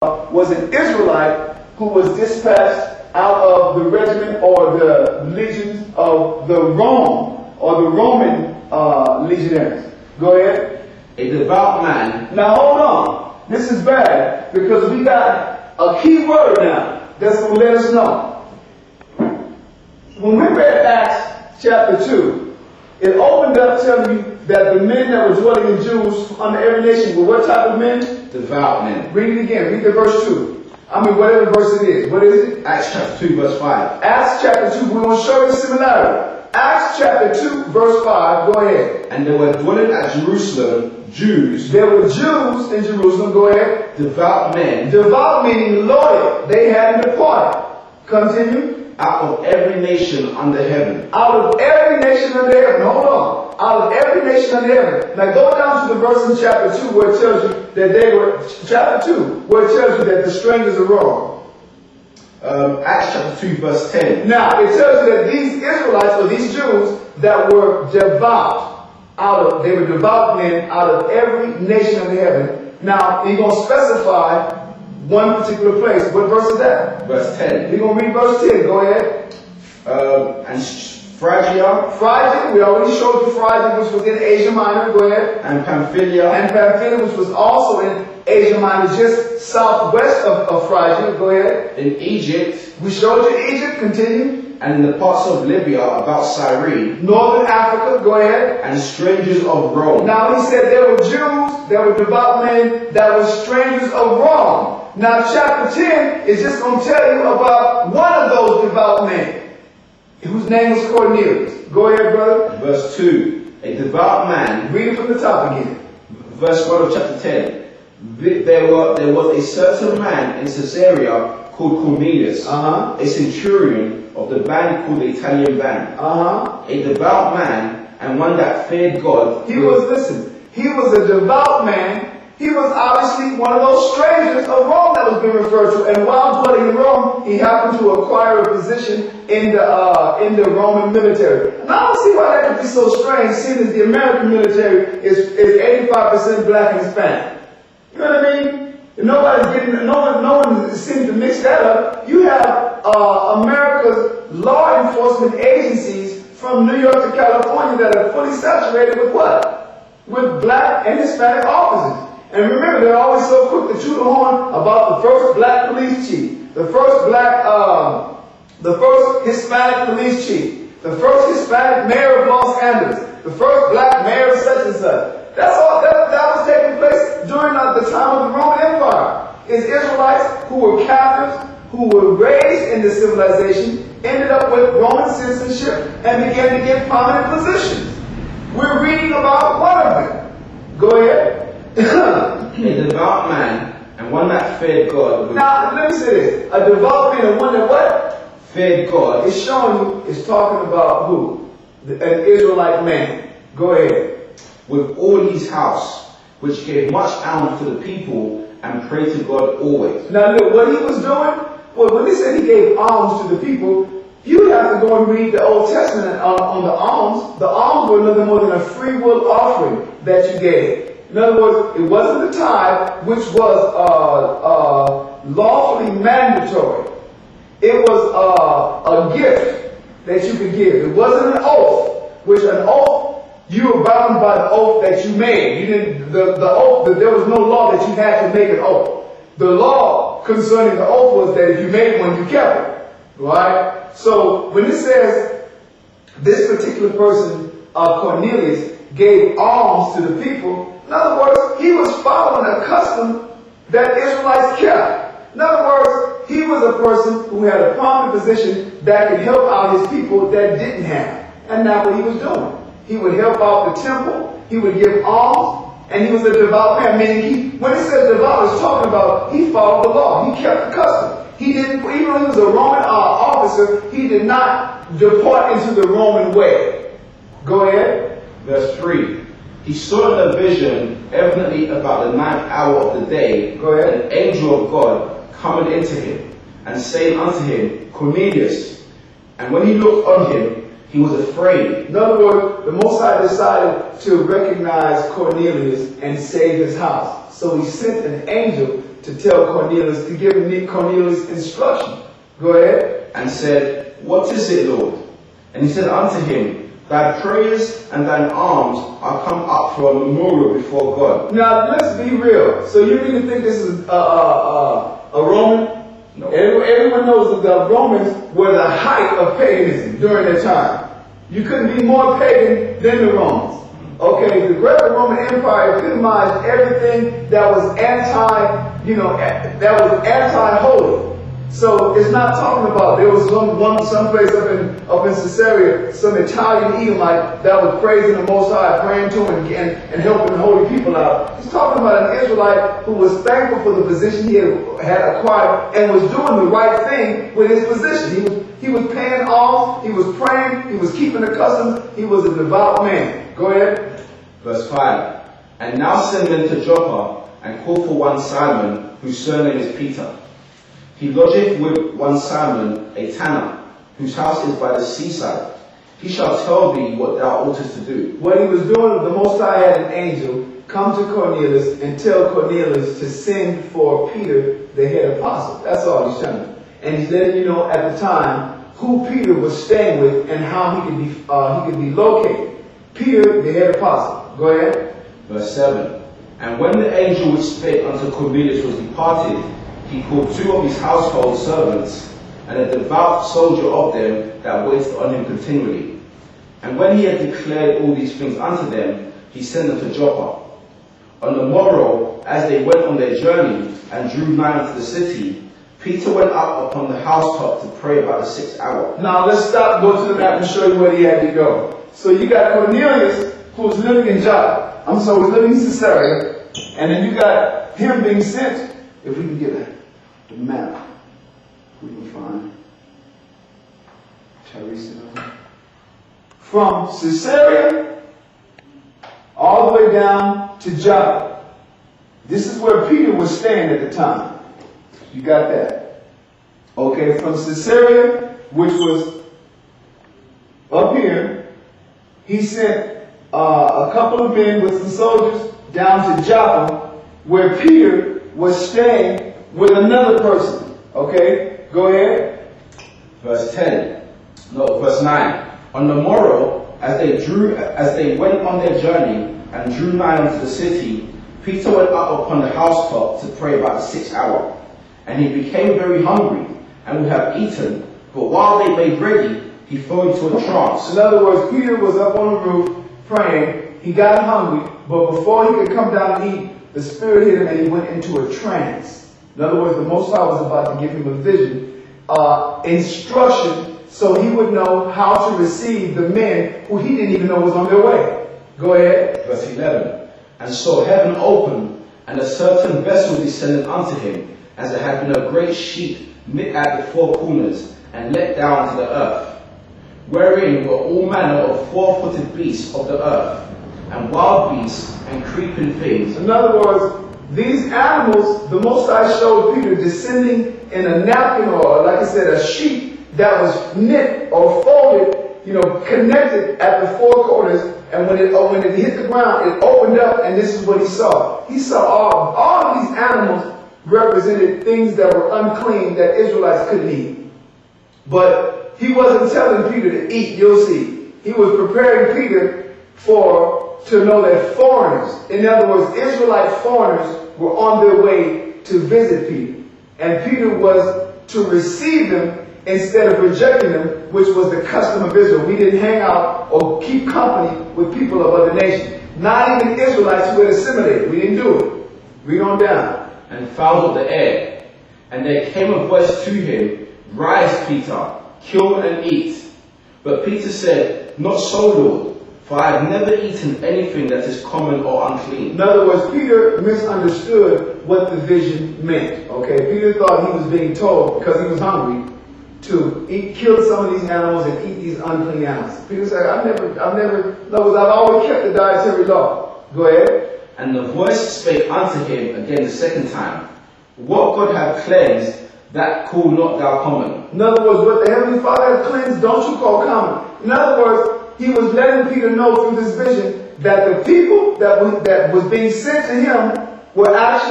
was an Israelite who was dispatched out of the regiment or the legions of the Rome or the Roman legionaries. Go ahead. A devout man. Now hold on. This is bad because we got a key word now that's going to let us know. When we read Acts chapter 2, it opened up telling you that the men that were dwelling in Jews under every nation were what type of men? Devout men. Read it again. Read the verse 2. I mean, whatever verse it is. What is it? Acts chapter 2 verse 5. Acts chapter 2. We're going to show you the similarity. Acts chapter 2 verse 5. Go ahead. And there were dwelling at Jerusalem Jews. There were Jews in Jerusalem. Go ahead. Devout men. Devout meaning loyal. They hadn't departed. Continue. Out of every nation under heaven. Out of every nation under heaven. Hold on. Out of every nation under heaven. Now go down to the verse in chapter 2 where it tells you that they were, chapter 2, where it tells you that the strangers are wrong. Acts chapter 2 verse 10. Now it tells you that these Israelites or these Jews that were devout, they were devout men out of every nation under heaven. Now he's going to specify one particular place. What verse is that? Verse 10. We're going to read verse 10. Go ahead. And Phrygia. Phrygia, we already showed you Phrygia, which was in Asia Minor. Go ahead. And Pamphylia. And Pamphylia, which was also in Asia Minor, just southwest of Phrygia. Go ahead. In Egypt. We showed you Egypt. Continue. And in the parts of Libya about Cyrene. Northern Africa. Go ahead. And strangers of Rome. Now he said there were Jews, there were devout men, that were strangers of Rome. Now chapter 10 is just going to tell you about one of those devout men, whose name was Cornelius. Go ahead, brother. Verse 2. A devout man. Read it from the top again. Verse 1 of chapter 10. There was a certain man in Caesarea called Cornelius, a centurion of the band called the Italian band. A devout man and one that feared God. He was a devout man. He was obviously one of those strangers of Rome that was being referred to. And while dwelling in Rome, he happened to acquire a position in the Roman military. And I don't see why that could be so strange, seeing as the American military is 85% black and Hispanic. You know what I mean? No one seems to mix that up. You have America's law enforcement agencies from New York to California that are fully saturated with what? With black and Hispanic officers. And remember, they're always so quick to toot the horn about the first black police chief, the first Hispanic police chief, the first Hispanic mayor of Los Angeles, the first black mayor of such and such. That's all that was taking place during the time of the Roman Empire. Is Israelites who were captives, who were raised in the civilization, ended up with Roman citizenship and began to get prominent positions. We're reading about one of them. Go ahead. A devout man and one that feared God. Now, let me say this. A devout man and one that what? Feared God. It's showing you, it's talking about who? An Israelite man. Go ahead. With all his house, which gave much alms to the people and prayed to God always. Now look, what he was doing, well, when they said he gave alms to the people, you have to go and read the Old Testament on the alms. The alms were nothing more than a free will offering that you gave. In other words, it wasn't the tithe, which was lawfully mandatory. It was a gift that you could give. It wasn't an oath, which an oath, you were bound by the oath that you made. You didn't, the oath, there was no law that you had to make an oath. The law concerning the oath was that if you made one, you kept it. Right? So when it says this particular person, Cornelius, gave alms to the people, in other words, he was following a custom that Israelites kept. In other words, he was a person who had a prominent position that could help out his people that didn't have. And that's what he was doing. He would help out the temple, he would give alms, and he was a devout man. Meaning, when it says devout, it's talking about he followed the law, he kept the custom. He didn't, even though he was a Roman officer, he did not depart into the Roman way. Go ahead. Verse 3. He saw in a vision, evidently about the 9th hour of the day, an angel of God coming into him, and saying unto him, Cornelius. And when he looked on him, he was afraid. In other words, the Most High decided to recognize Cornelius and save his house. So he sent an angel to tell Cornelius, to give Cornelius instruction. Go ahead. And said, What is it, Lord? And he said unto him, Thy prayers and thine alms are come up for a memorial before God. Now let's be real. So you really think this is a Roman? No. Everyone knows that the Romans were the height of paganism during their time. You couldn't be more pagan than the Romans. Okay, the Greco-Roman Empire epitomized everything that was that was anti-holy. So it's not talking about there was some place up in Caesarea, some Italian Edomite that was praising the Most High, praying to him and helping the holy people out. He's talking about an Israelite who was thankful for the position he had acquired and was doing the right thing with his position. He was paying alms, he was praying, he was keeping the customs, he was a devout man. Go ahead. Verse 5. And now send men to Joppa, and call for one Simon, whose surname is Peter. He lodgeth with one Simon, a tanner, whose house is by the seaside. He shall tell thee what thou oughtest to do. What he was doing, the Most High had an angel come to Cornelius and tell Cornelius to send for Peter, the head apostle. That's all he's telling him. And he's letting you know at the time who Peter was staying with and how he could be located. Peter, the head apostle. Go ahead. Verse 7. And when the angel which spake unto Cornelius was departed, he called 2 of his household servants, and a devout soldier of them that waited on him continually. And when he had declared all these things unto them, he sent them to Joppa. On the morrow, as they went on their journey, and drew nigh unto the city, Peter went up upon the housetop to pray about the 6th hour. Now let's stop, go to the map and show you where he had to go. So you got Cornelius, who was living in Joppa. He's living in Caesarea. And then you got him being sent, if we can get the map, we can find Teresa. From Caesarea all the way down to Joppa. This is where Peter was staying at the time. You got that? Okay, from Caesarea, which was up here, he sent a couple of men with some soldiers down to Joppa, where Peter was staying with another person. Okay, go ahead. Verse 9. On the morrow, as they went on their journey and drew nigh unto the city, Peter went up upon the housetop to pray about the 6th hour. And he became very hungry, and would have eaten, but while they made ready, he fell into a trance. In other words, Peter was up on the roof praying. He got hungry, but before he could come down and eat, the Spirit hit him and he went into a trance. In other words, the Most High was about to give him a vision, instruction, so he would know how to receive the men who he didn't even know was on their way. Go ahead. Verse 11. And saw heaven open, and a certain vessel descended unto him, as it had been a great sheet knit at the 4 corners, and let down to the earth, wherein were all manner of 4-footed beasts of the earth, and wild beasts, and creeping things. In other words, these animals, the Most High showed Peter descending in a napkin, or like I said, a sheet that was knit or folded, connected at the 4 corners. And when it hit the ground, it opened up, and this is what he saw. He saw all of these animals represented things that were unclean that Israelites couldn't eat. But he wasn't telling Peter to eat, you'll see. He was preparing Peter to know that foreigners, in other words, Israelite foreigners, were on their way to visit Peter. And Peter was to receive them instead of rejecting them, which was the custom of Israel. We didn't hang out or keep company with people of other nations. Not even Israelites who had assimilated. We didn't do it. Read on down. And fowl of the air. And there came a voice to him, Rise, Peter, kill and eat. But Peter said, Not so, Lord, for I have never eaten anything that is common or unclean. In other words, Peter misunderstood what the vision meant. Okay, Peter thought he was being told, because he was hungry, to kill some of these animals and eat these unclean animals. Peter said, I've always kept the dietary law. Go ahead. And the voice spake unto him again the second time, What God hath cleansed, that call not thou common. In other words, what the Heavenly Father hath cleansed, don't you call common. In other words, he was letting Peter know through this vision that the people that was being sent to him were actually